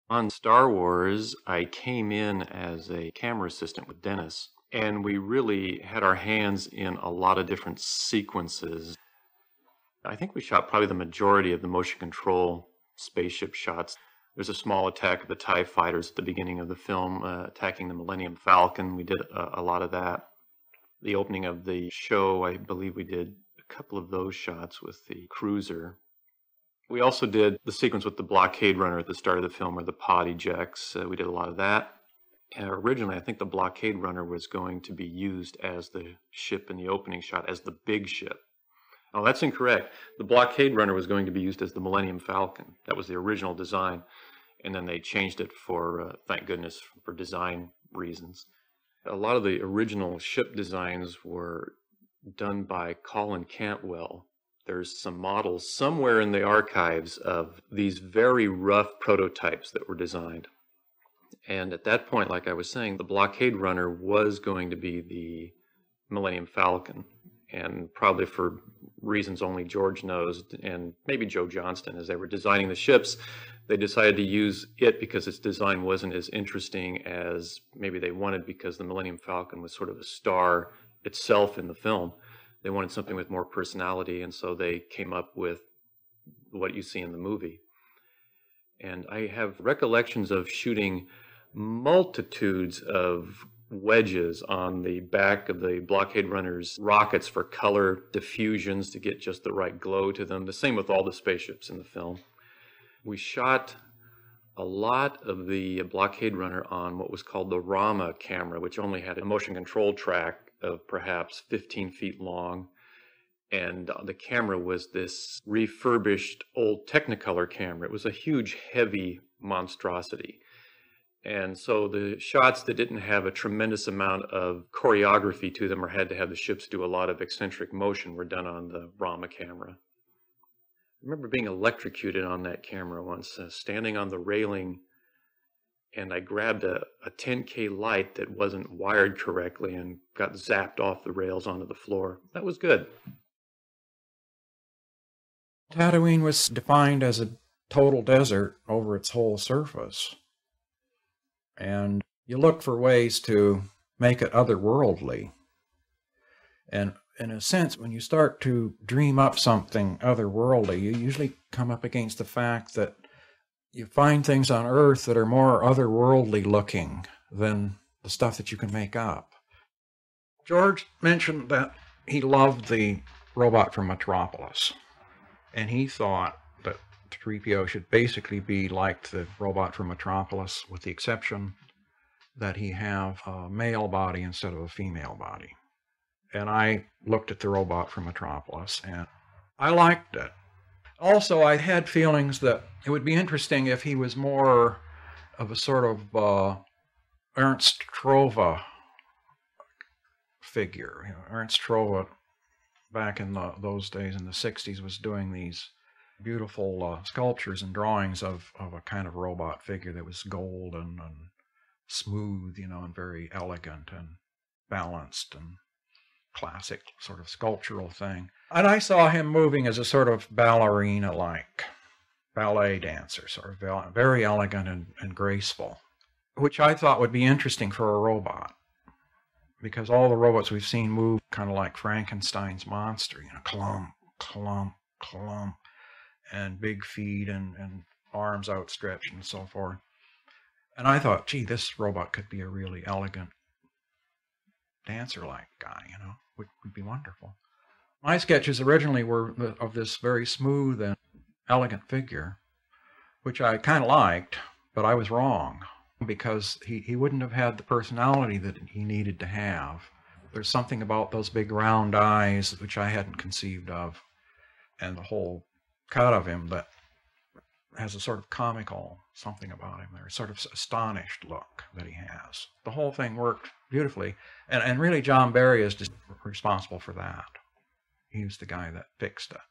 On Star Wars, I came in as a camera assistant with Dennis, and we really had our hands in a lot of different sequences. I think we shot probably the majority of the motion control spaceship shots. There's a small attack of the TIE fighters at the beginning of the film, attacking the Millennium Falcon. We did a lot of that. The opening of the show, I believe we did a couple of those shots with the cruiser. We also did the sequence with the blockade runner at the start of the film, where the pod ejects. We did a lot of that. Originally, I think the blockade runner was going to be used as the ship in the opening shot, as the big ship. Oh, that's incorrect. The blockade runner was going to be used as the Millennium Falcon. That was the original design. And then they changed it for, thank goodness, for design reasons. A lot of the original ship designs were done by Colin Cantwell. There's some models somewhere in the archives of these very rough prototypes that were designed. And at that point, like I was saying, the blockade runner was going to be the Millennium Falcon. And probably for reasons only George knows, and maybe Joe Johnston, as they were designing the ships, they decided to use it because its design wasn't as interesting as maybe they wanted, because the Millennium Falcon was sort of a star itself in the film. They wanted something with more personality, and so they came up with what you see in the movie. And I have recollections of shooting multitudes of wedges on the back of the blockade runner's rockets for color diffusions to get just the right glow to them. The same with all the spaceships in the film. We shot a lot of the blockade runner on what was called the Rama camera, which only had a motion control track of perhaps 15 feet long. And the camera was this refurbished old Technicolor camera. It was a huge, heavy monstrosity. And so the shots that didn't have a tremendous amount of choreography to them, or had to have the ships do a lot of eccentric motion, were done on the Rama camera. I remember being electrocuted on that camera once, standing on the railing, and I grabbed a 10K light that wasn't wired correctly and got zapped off the rails onto the floor. That was good. Tatooine was defined as a total desert over its whole surface. And you look for ways to make it otherworldly. And in a sense, when you start to dream up something otherworldly, you usually come up against the fact that you find things on Earth that are more otherworldly looking than the stuff that you can make up. George mentioned that he loved the robot from Metropolis, and he thought that 3PO should basically be like the robot from Metropolis, with the exception that he have a male body instead of a female body. And I looked at the robot from Metropolis, and I liked it. Also, I had feelings that it would be interesting if he was more of a sort of Ernst Trova figure. You know, Ernst Trova, back in those days in the 60s, was doing these beautiful sculptures and drawings of a kind of robot figure that was golden and smooth, you know, and very elegant and balanced and classic sort of sculptural thing. And I saw him moving as a sort of ballerina-like ballet dancer, sort of very elegant and graceful, which I thought would be interesting for a robot, because all the robots we've seen move kind of like Frankenstein's monster, you know, clump, clump, clump, and big feet and arms outstretched and so forth. And I thought, gee, this robot could be a really elegant dancer-like guy, you know, would be wonderful. My sketches originally were of this very smooth and elegant figure, which I kind of liked, but I was wrong, because he wouldn't have had the personality that he needed to have. There's something about those big round eyes which I hadn't conceived of, and the whole cut of him that has a sort of comical something about him there, a sort of astonished look that he has. The whole thing worked beautifully, and really John Barry is just responsible for that. He was the guy that fixed it.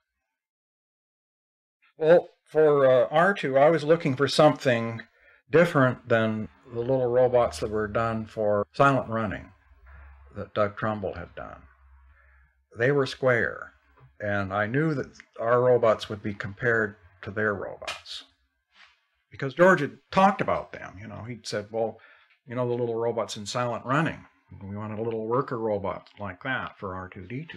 Well, for R2, I was looking for something different than the little robots that were done for Silent Running that Doug Trumbull had done. They were square, and I knew that our robots would be compared to their robots. because George had talked about them. He'd said, well, the little robots in Silent Running. We wanted a little worker robot like that for R2-D2.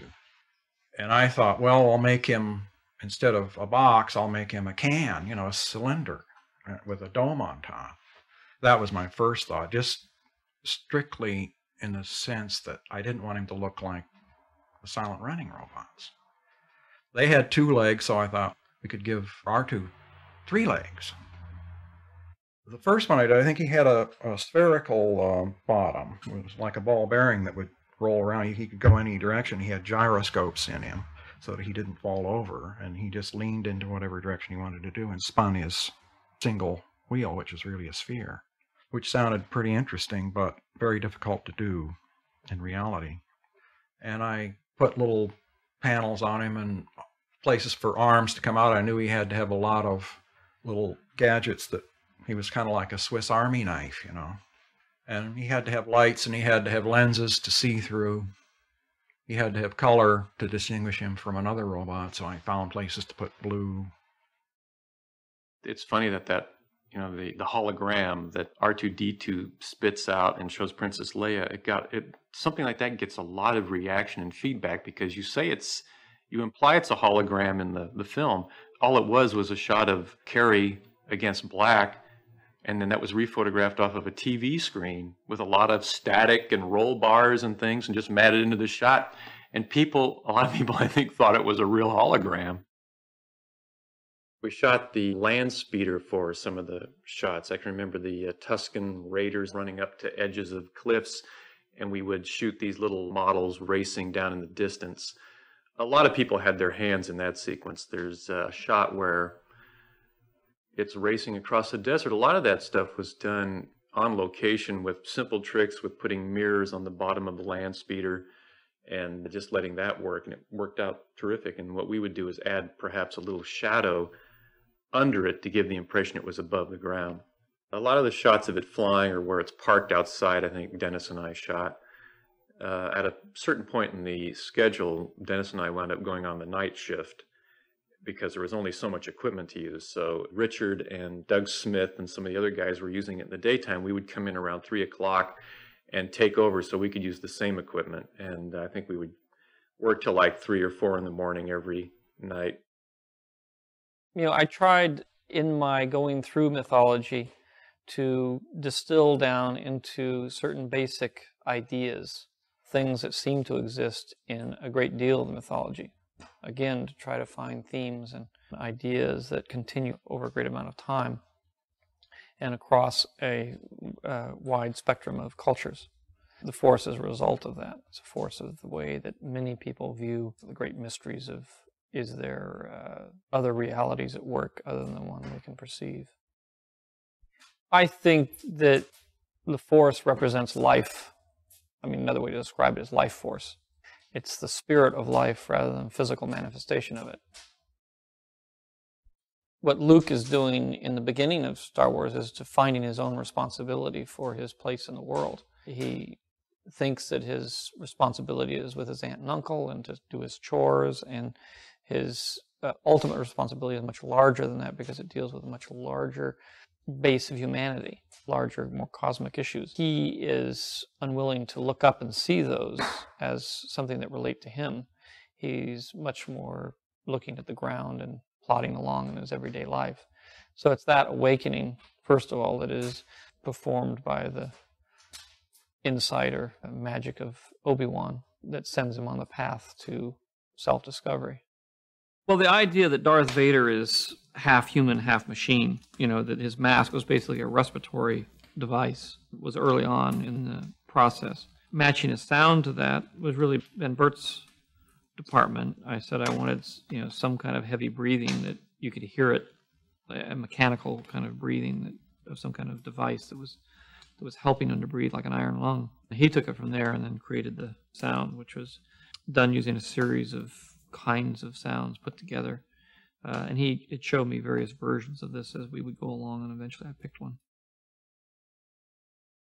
And I thought, well, I'll make him, instead of a box, I'll make him a can, a cylinder with a dome on top. That was my first thought, just strictly in the sense that I didn't want him to look like the Silent Running robots. They had 2 legs, so I thought we could give R2 3 legs. The first one I did, I think he had a spherical bottom. It was like a ball bearing that would roll around. He could go any direction. He had gyroscopes in him so that he didn't fall over, and he just leaned into whatever direction he wanted to do and spun his single wheel, which is really a sphere, which sounded pretty interesting but very difficult to do in reality. And I put little panels on him and places for arms to come out. I knew he had to have a lot of little gadgets that he was kind of like a Swiss Army knife, And he had to have lights, and he had to have lenses to see through. He had to have color to distinguish him from another robot, so I found places to put blue. It's funny that the hologram that R2-D2 spits out and shows Princess Leia, something like that gets a lot of reaction and feedback, because you imply it's a hologram in the film. All it was a shot of Carrie against black, and then that was rephotographed off of a TV screen with a lot of static and roll bars and things, and just matted into the shot. And a lot of people, I think, thought it was a real hologram. We shot the land speeder for some of the shots. I can remember the Tusken Raiders running up to edges of cliffs, and we would shoot these little models racing down in the distance. A lot of people had their hands in that sequence. There's a shot where it's racing across the desert. A lot of that stuff was done on location with simple tricks, with putting mirrors on the bottom of the land speeder and just letting that work. And it worked out terrific. And what we would do is add perhaps a little shadow under it to give the impression it was above the ground. A lot of the shots of it flying, or where it's parked outside, I think Dennis and I shot. At a certain point in the schedule, Dennis and I wound up going on the night shift, because there was only so much equipment to use. So Richard and Doug Smith and some of the other guys were using it in the daytime. We would come in around 3 o'clock and take over so we could use the same equipment. And I think we would work till like 3 or 4 in the morning every night. I tried in my going through mythology to distill down into certain basic ideas, things that seem to exist in a great deal of the mythology. Again, to try to find themes and ideas that continue over a great amount of time and across a wide spectrum of cultures. The Force is a result of that. It's a force of the way that many people view the great mysteries of, is there other realities at work other than the one they can perceive? I think that the Force represents life. Another way to describe it is life force. It's the spirit of life rather than physical manifestation of it. What Luke is doing in the beginning of Star Wars is to finding his own responsibility for his place in the world. He thinks that his responsibility is with his aunt and uncle and to do his chores, and his ultimate responsibility is much larger than that, because it deals with a much larger base of humanity, larger, more cosmic issues. He is unwilling to look up and see those as something that relate to him. He's much more looking at the ground and plodding along in his everyday life. So it's that awakening, first of all, that is performed by the insight or magic of Obi-Wan that sends him on the path to self-discovery. Well, the idea that Darth Vader is half human, half machine, that his mask was basically a respiratory device, was early on in the process. Matching his sound to that was really Ben Burt's department. I said I wanted, some kind of heavy breathing that you could hear it, a mechanical kind of breathing of some kind of device that was helping him to breathe like an iron lung. He took it from there and then created the sound, which was done using a series of kinds of sounds put together. And it showed me various versions of this as we would go along, and eventually I picked one.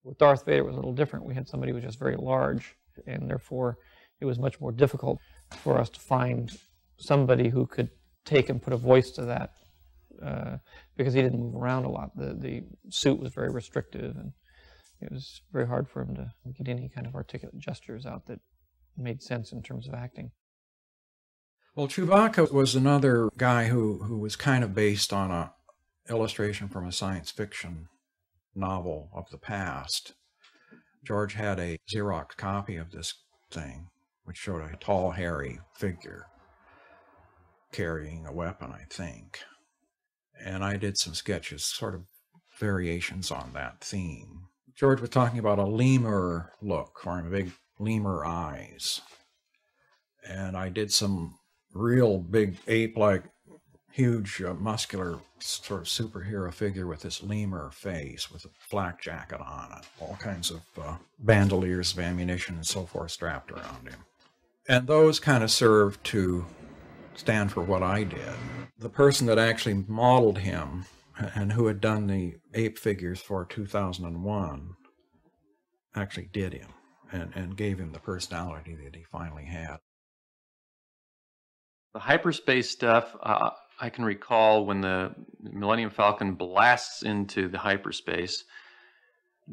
With Darth Vader, it was a little different. We had somebody who was just very large, and therefore it was much more difficult for us to find somebody who could take and put a voice to that because he didn't move around a lot. The suit was very restrictive, and it was very hard for him to get any kind of articulate gestures out that made sense in terms of acting. Well, Chewbacca was another guy who was kind of based on a illustration from a science fiction novel of the past. George had a Xerox copy of this thing, which showed a tall, hairy figure carrying a weapon, I think. And I did some sketches, sort of variations on that theme. George was talking about a lemur look, or big lemur eyes. And I did some real big ape-like, huge, muscular sort of superhero figure with this lemur face with a flak jacket on it, all kinds of bandoliers of ammunition and so forth strapped around him. And those kind of served to stand for what I did. The person that actually modeled him and who had done the ape figures for 2001 actually did him and gave him the personality that he finally had. The hyperspace stuff, I can recall when the Millennium Falcon blasts into the hyperspace,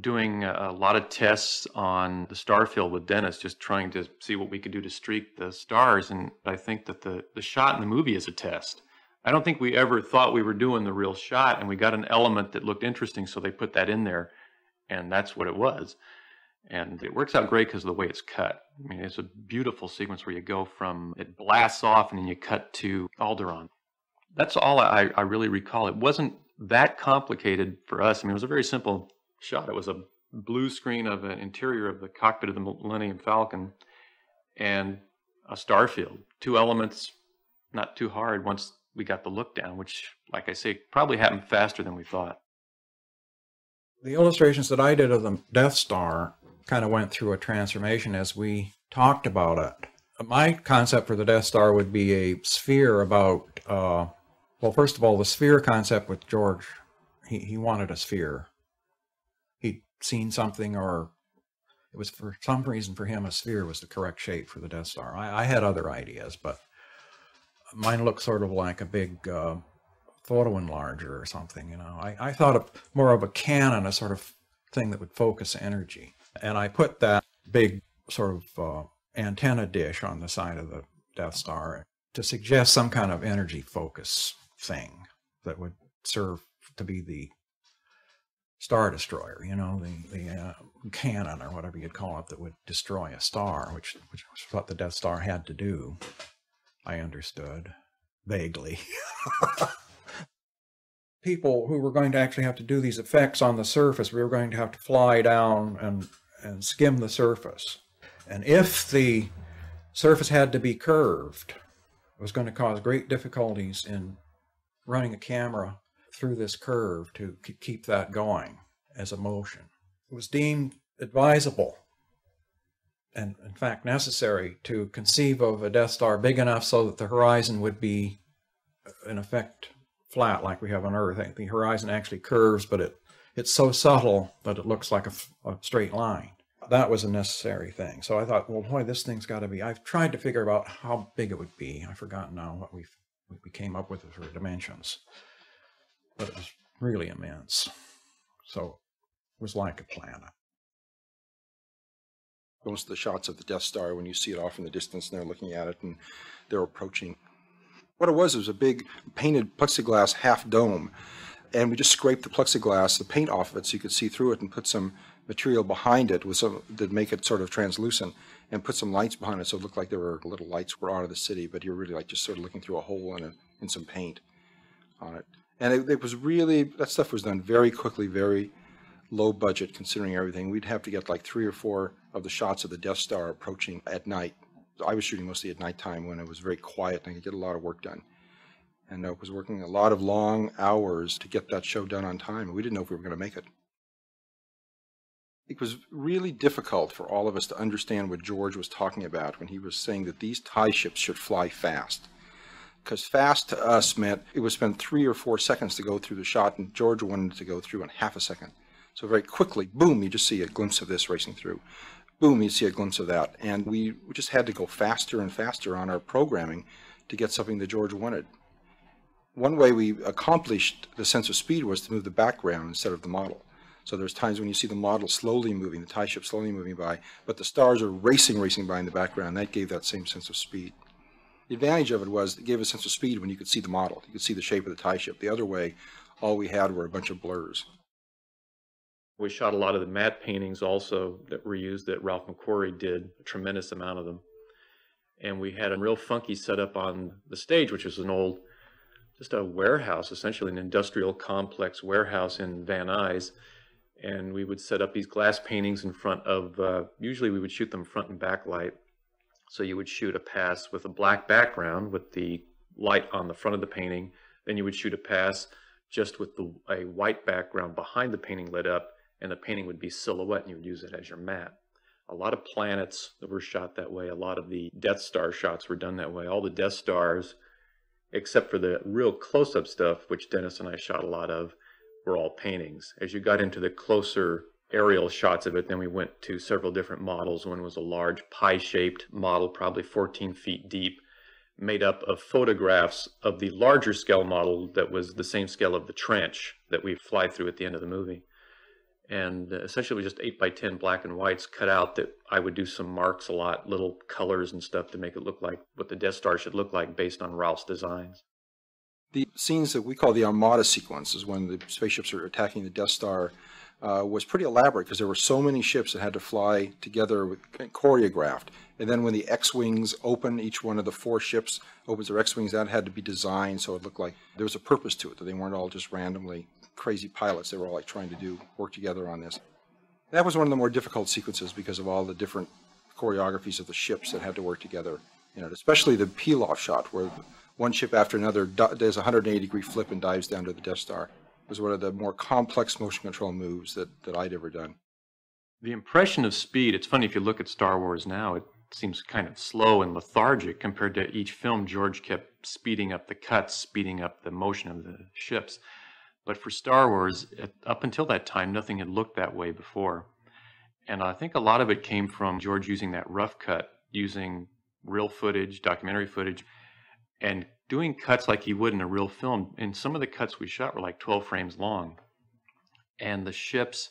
doing a lot of tests on the star field with Dennis, just trying to see what we could do to streak the stars. And I think that the shot in the movie is a test. I don't think we ever thought we were doing the real shot, and we got an element that looked interesting, so they put that in there, and that's what it was. And it works out great because of the way it's cut. I mean, it's a beautiful sequence where you go from, it blasts off and then you cut to Alderaan. That's all I really recall. It wasn't that complicated for us. I mean, it was a very simple shot. It was a blue screen of an interior of the cockpit of the Millennium Falcon and a star field. Two elements, not too hard once we got the look down, which, like I say, probably happened faster than we thought. The illustrations that I did of the Death Star kind of went through a transformation as we talked about it. My concept for the Death Star would be a sphere about, well, first of all, the sphere concept with George, he wanted a sphere. He'd seen something, or it was for some reason for him a sphere was the correct shape for the Death Star. I had other ideas, but mine looked sort of like a big photo enlarger or something, you know. I thought of more of a cannon, a sort of thing that would focus energy. And I put that big sort of antenna dish on the side of the Death Star to suggest some kind of energy focus thing that would serve to be the Star Destroyer, you know, the cannon or whatever you'd call it that would destroy a star, which was what the Death Star had to do, I understood, vaguely. People who were going to actually have to do these effects on the surface, we were going to have to fly down and skim the surface. And if the surface had to be curved, it was going to cause great difficulties in running a camera through this curve to keep that going as a motion. It was deemed advisable and, in fact, necessary to conceive of a Death Star big enough so that the horizon would be, in effect, flat like we have on Earth. The horizon actually curves, but it's so subtle that it looks like a straight line. That was a necessary thing. So I thought, well, boy, this thing's got to be... I've tried to figure out how big it would be. I've forgotten now what we came up with for dimensions. But it was really immense. So it was like a planet. Most of the shots of the Death Star, when you see it off in the distance and they're looking at it and they're approaching. What it was a big painted plexiglass half dome. And we just scraped the plexiglass, the paint off of it so you could see through it, and put some material behind it with some that make it sort of translucent, and put some lights behind it so it looked like there were little lights were out of the city, but you're really like just sort of looking through a hole in some paint on it. And it was really, that stuff was done very quickly, very low budget considering everything. We'd have to get like 3 or 4 of the shots of the Death Star approaching at night. I was shooting mostly at nighttime when it was very quiet and I could get a lot of work done. And I was working a lot of long hours to get that show done on time. We didn't know if we were going to make it. It was really difficult for all of us to understand what George was talking about when he was saying that these TIE ships should fly fast. Because fast to us meant it would spend 3 or 4 seconds to go through the shot, and George wanted it to go through in half a second. So very quickly, boom, you just see a glimpse of this racing through. Boom, you see a glimpse of that. And we just had to go faster and faster on our programming to get something that George wanted. One way we accomplished the sense of speed was to move the background instead of the model. So there's times when you see the model slowly moving, the tie ship slowly moving by, but the stars are racing by in the background. That gave that same sense of speed. The advantage of it was it gave a sense of speed when you could see the model. You could see the shape of the tie ship. The other way, all we had were a bunch of blurs. We shot a lot of the matte paintings also that were used that Ralph McQuarrie did, a tremendous amount of them. And we had a real funky setup on the stage, which was an old, just a warehouse, essentially an industrial complex warehouse in Van Nuys. And we would set up these glass paintings in front of, usually we would shoot them front and back light. So you would shoot a pass with a black background with the light on the front of the painting. Then you would shoot a pass just with a white background behind the painting lit up, and the painting would be silhouette, and you would use it as your matte. A lot of planets that were shot that way. A lot of the Death Star shots were done that way. All the Death Stars, except for the real close-up stuff, which Dennis and I shot a lot of, were all paintings. As you got into the closer aerial shots of it, then we went to several different models. One was a large pie-shaped model, probably 14 feet deep, made up of photographs of the larger scale model that was the same scale of the trench that we fly through at the end of the movie. And essentially it was just 8 by 10 black and whites cut out that I would do some marks a lot, little colors and stuff to make it look like what the Death Star should look like based on Ralph's designs. The scenes that we call the Armada sequences, when the spaceships are attacking the Death Star, was pretty elaborate because there were so many ships that had to fly together, choreographed. And then when the X-Wings open, each one of the 4 ships opens their X-Wings, that had to be designed so it looked like there was a purpose to it, that they weren't all just randomly crazy pilots. They were all like trying to work together on this. That was one of the more difficult sequences because of all the different choreographies of the ships that had to work together. You know, especially the peel-off shot where one ship after another does a 180-degree flip and dives down to the Death Star. It was one of the more complex motion control moves that I'd ever done. The impression of speed, it's funny if you look at Star Wars now, it seems kind of slow and lethargic compared to each film. George kept speeding up the cuts, speeding up the motion of the ships. But for Star Wars, up until that time, nothing had looked that way before. And I think a lot of it came from George using that rough cut, using real footage, documentary footage, and doing cuts like he would in a real film. And some of the cuts we shot were like 12 frames long. And the ships,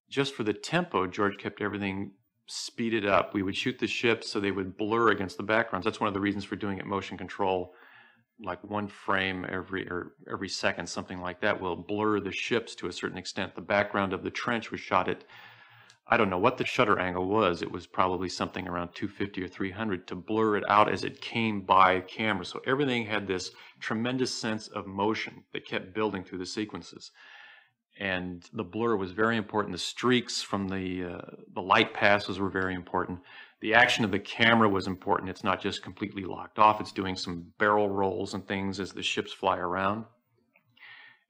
just for the tempo, George kept everything speeded up. We would shoot the ships so they would blur against the backgrounds. That's one of the reasons for doing it motion control. Like 1 frame every second, something like that, will blur the ships to a certain extent. The background of the trench was shot at, I don't know what the shutter angle was. It was probably something around 250 or 300 to blur it out as it came by camera. So everything had this tremendous sense of motion that kept building through the sequences. And the blur was very important. The streaks from the light passes were very important. The action of the camera was important. It's not just completely locked off. It's doing some barrel rolls and things as the ships fly around.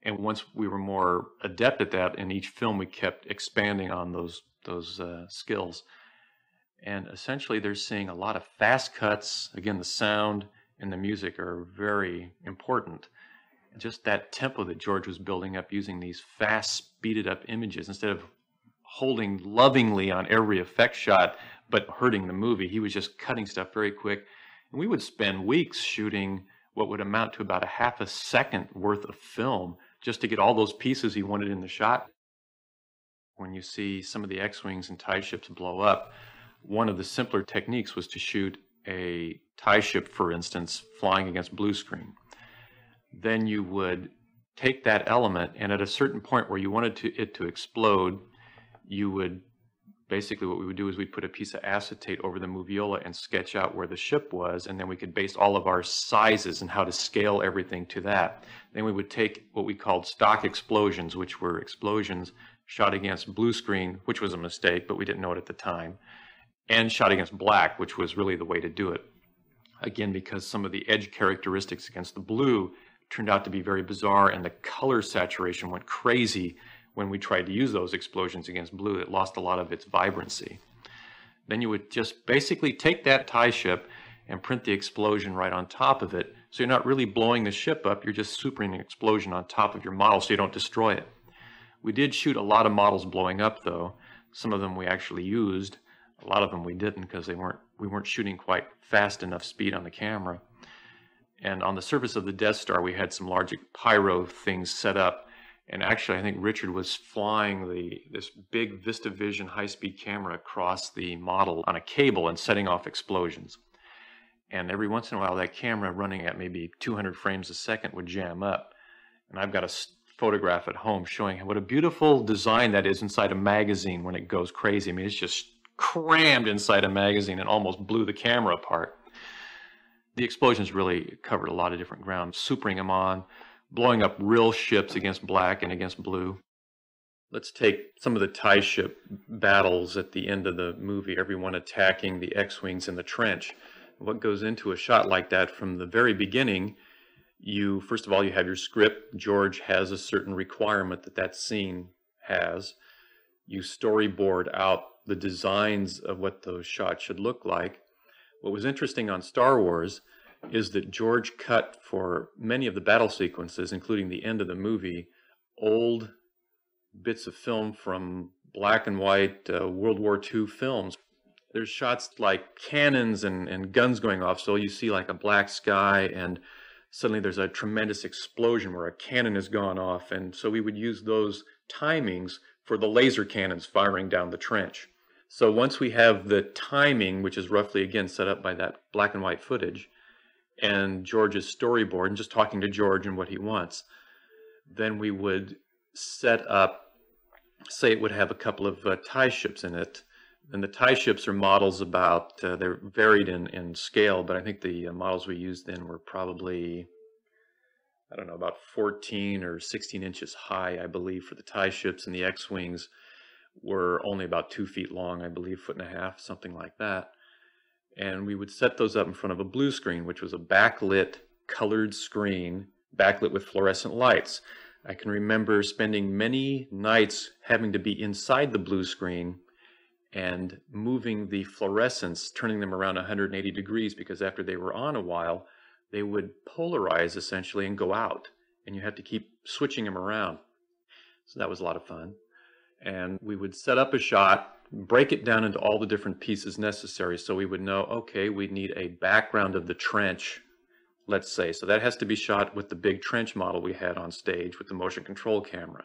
And once we were more adept at that, in each film we kept expanding on those skills. And essentially they're seeing a lot of fast cuts. Again, the sound and the music are very important. Just that tempo that George was building up using these fast, speeded up images instead of holding lovingly on every effect shot but hurting the movie. He was just cutting stuff very quick. And we would spend weeks shooting what would amount to about a half a second worth of film just to get all those pieces he wanted in the shot. When you see some of the X-Wings and TIE ships blow up, one of the simpler techniques was to shoot a TIE ship, for instance, flying against blue screen. Then you would take that element, and at a certain point where you wanted it to explode, you would basically, what we would do is we'd put a piece of acetate over the moviola and sketch out where the ship was, and then we could base all of our sizes and how to scale everything to that. Then we would take what we called stock explosions, which were explosions shot against blue screen, which was a mistake, but we didn't know it at the time, and shot against black, which was really the way to do it. Again, because some of the edge characteristics against the blue turned out to be very bizarre, and the color saturation went crazy when we tried to use those explosions against blue. It lost a lot of its vibrancy. Then you would just basically take that TIE ship and print the explosion right on top of it. So you're not really blowing the ship up, you're just supering an explosion on top of your model so you don't destroy it. We did shoot a lot of models blowing up though. Some of them we actually used, a lot of them we didn't because we weren't shooting quite fast enough speed on the camera. And on the surface of the Death Star, we had some large pyro things set up. And actually, I think Richard was flying this big VistaVision high-speed camera across the model on a cable and setting off explosions. And every once in a while, that camera running at maybe 200 frames a second would jam up. And I've got a photograph at home showing what a beautiful design that is inside a magazine when it goes crazy. I mean, it's just crammed inside a magazine and almost blew the camera apart. The explosions really covered a lot of different ground, supering them on, blowing up real ships against black and against blue. Let's take some of the TIE ship battles at the end of the movie, everyone attacking the X-Wings in the trench. What goes into a shot like that from the very beginning, first of all, you have your script. George has a certain requirement that scene has. You storyboard out the designs of what those shots should look like. What was interesting on Star Wars is that George cut for many of the battle sequences, including the end of the movie, old bits of film from black and white World War II films. There's shots like cannons and guns going off, so you see like a black sky, and suddenly there's a tremendous explosion where a cannon has gone off, and so we would use those timings for the laser cannons firing down the trench. So once we have the timing, which is roughly, again, set up by that black and white footage, and George's storyboard, and just talking to George and what he wants, then we would set up, say it would have a couple of TIE ships in it. And the TIE ships are models about, they're varied in scale, but I think the models we used then were probably, I don't know, about 14 or 16 inches high, I believe, for the TIE ships, and the X-Wings were only about 2 feet long, I believe, 1.5 feet, something like that. And we would set those up in front of a blue screen, which was a backlit, colored screen, backlit with fluorescent lights. I can remember spending many nights having to be inside the blue screen and moving the fluorescents, turning them around 180 degrees, because after they were on a while, they would polarize essentially and go out, and you had to keep switching them around. So that was a lot of fun. And we would set up a shot, break it down into all the different pieces necessary, so we would know, okay, we need a background of the trench, let's say. So that has to be shot with the big trench model we had on stage with the motion control camera.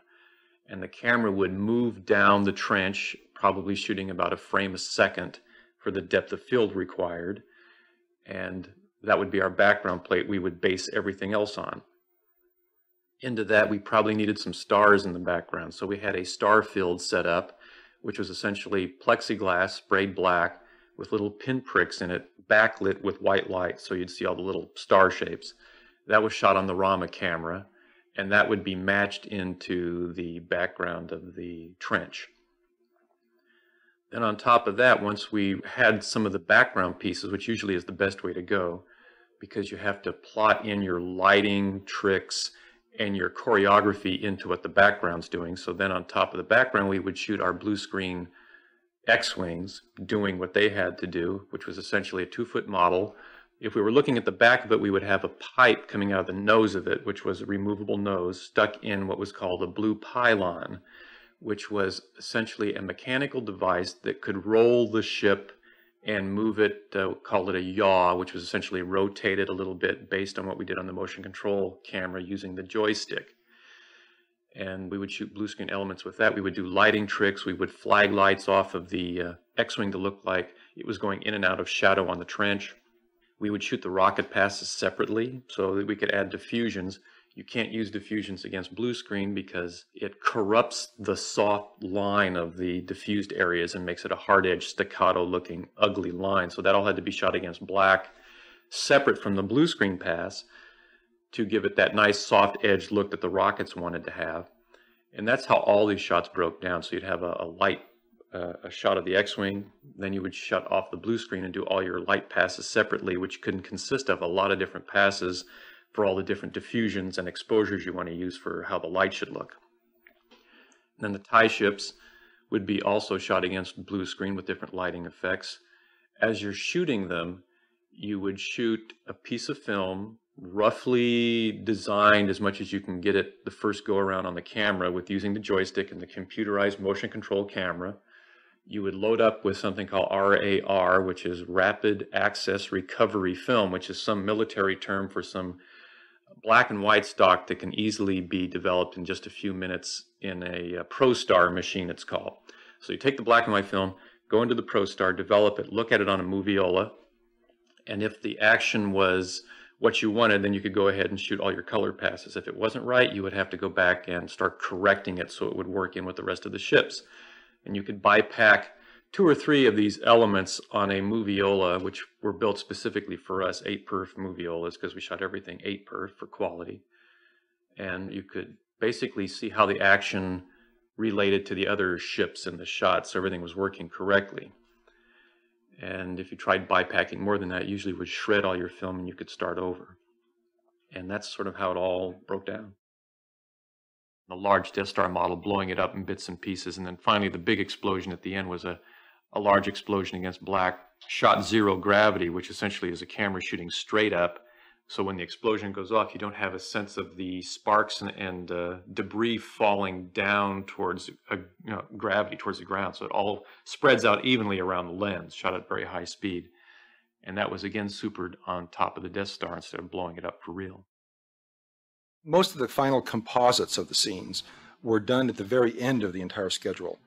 And the camera would move down the trench, probably shooting about a frame a second for the depth of field required. And that would be our background plate we would base everything else on. Into that, we probably needed some stars in the background. So we had a star field set up, which was essentially plexiglass sprayed black with little pinpricks in it, backlit with white light, so you'd see all the little star shapes. That was shot on the Rama camera, and that would be matched into the background of the trench. Then on top of that, once we had some of the background pieces, which usually is the best way to go, because you have to plot in your lighting tricks and your choreography into what the background's doing. So then on top of the background, we would shoot our blue screen X-Wings doing what they had to do, which was essentially a 2-foot model. If we were looking at the back of it, we would have a pipe coming out of the nose of it, which was a removable nose stuck in what was called a blue pylon, which was essentially a mechanical device that could roll the ship and move it, called it a yaw, which was essentially rotated a little bit based on what we did on the motion control camera using the joystick. And we would shoot blue screen elements with that. We would do lighting tricks. We would flag lights off of the X-Wing to look like it was going in and out of shadow on the trench. We would shoot the rocket passes separately so that we could add diffusions. You can't use diffusions against blue screen because it corrupts the soft line of the diffused areas and makes it a hard-edged, staccato-looking, ugly line. So that all had to be shot against black, separate from the blue screen pass, to give it that nice soft-edged look that the rockets wanted to have. And that's how all these shots broke down. So you'd have a shot of the X-Wing, then you would shut off the blue screen and do all your light passes separately, which could consist of a lot of different passes for all the different diffusions and exposures you want to use for how the light should look. And then the TIE ships would be also shot against blue screen with different lighting effects. As you're shooting them, you would shoot a piece of film roughly designed as much as you can get it the first go around on the camera with using the joystick and the computerized motion control camera. you would load up with something called RAR, which is Rapid Access Recovery Film, which is some military term for some black and white stock that can easily be developed in just a few minutes in a ProStar machine, it's called. So you take the black and white film, go into the ProStar, develop it, look at it on a moviola, and if the action was what you wanted, then you could go ahead and shoot all your color passes. If it wasn't right, you would have to go back and start correcting it so it would work in with the rest of the ships. And you could bypack 2 or 3 of these elements on a moviola, which were built specifically for us, 8-perf moviolas, because we shot everything 8-perf for quality. And you could basically see how the action related to the other ships in the shot, so everything was working correctly. And if you tried bypacking more than that, usually would shred all your film and you could start over. And that's sort of how it all broke down. The large Death Star model, blowing it up in bits and pieces, and then finally the big explosion at the end was a large explosion against black, shot zero gravity, which essentially is a camera shooting straight up. So when the explosion goes off, you don't have a sense of the sparks and debris falling down towards gravity, towards the ground. So it all spreads out evenly around the lens, shot at very high speed. And that was again supered on top of the Death Star instead of blowing it up for real. Most of the final composites of the scenes were done at the very end of the entire schedule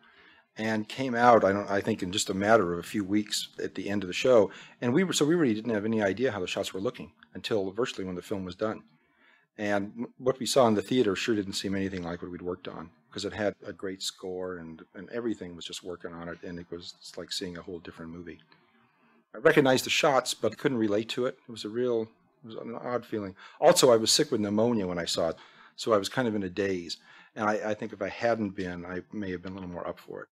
and came out, I think, in just a matter of a few weeks at the end of the show. And we really didn't have any idea how the shots were looking until virtually when the film was done. And what we saw in the theater sure didn't seem anything like what we'd worked on, because it had a great score and everything was just working on it, and it was like seeing a whole different movie. I recognized the shots, but couldn't relate to it. It was an odd feeling. Also, I was sick with pneumonia when I saw it, so I was kind of in a daze. And I think if I hadn't been, I may have been a little more up for it.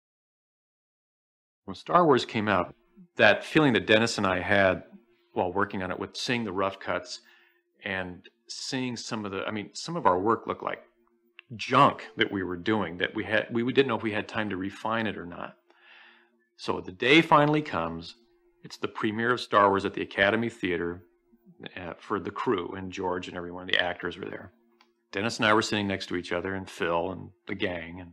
When Star Wars came out, that feeling that Dennis and I had while working on it, with seeing the rough cuts and seeing some of our work looked like junk that we were doing, that we didn't know if we had time to refine it or not. So the day finally comes. It's the premiere of Star Wars at the Academy Theater for the crew, and George and everyone, the actors were there. Dennis and I were sitting next to each other, and Phil and the gang, and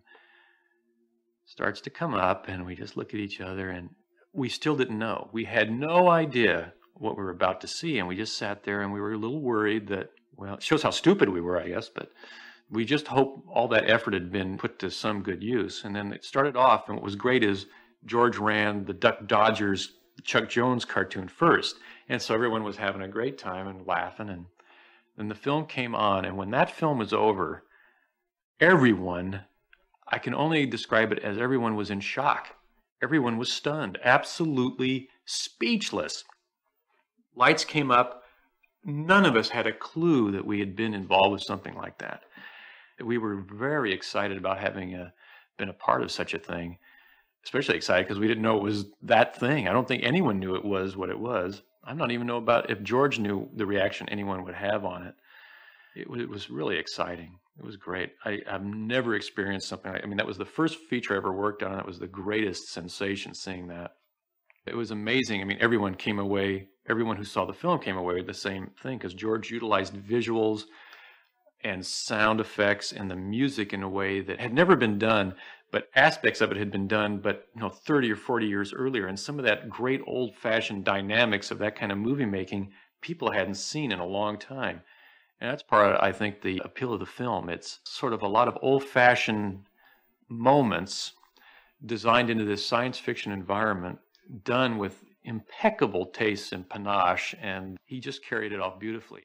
starts to come up, and we just look at each other, and we still didn't know. We had no idea what we were about to see, and we just sat there, and we were a little worried that, well, it shows how stupid we were, I guess, but we just hoped all that effort had been put to some good use. And then it started off, and what was great is George ran the Duck Dodgers Chuck Jones cartoon first, and so everyone was having a great time and laughing, and then the film came on, and when that film was over, everyone, I can only describe it as everyone was in shock. Everyone was stunned, absolutely speechless. Lights came up. None of us had a clue that we had been involved with something like that. We were very excited about having been a part of such a thing, especially excited because we didn't know it was that thing. I don't think anyone knew it was what it was. I don't even know about if George knew the reaction anyone would have on it. It was really exciting. It was great. I've never experienced something like, that was the first feature I ever worked on, and it was the greatest sensation seeing that. It was amazing. Everyone came away, everyone who saw the film came away with the same thing, because George utilized visuals and sound effects and the music in a way that had never been done, but aspects of it had been done, but 30 or 40 years earlier. And some of that great old-fashioned dynamics of that kind of movie making, people hadn't seen in a long time. And that's part of, I think, the appeal of the film. It's sort of a lot of old-fashioned moments designed into this science fiction environment, done with impeccable taste and panache, and he just carried it off beautifully.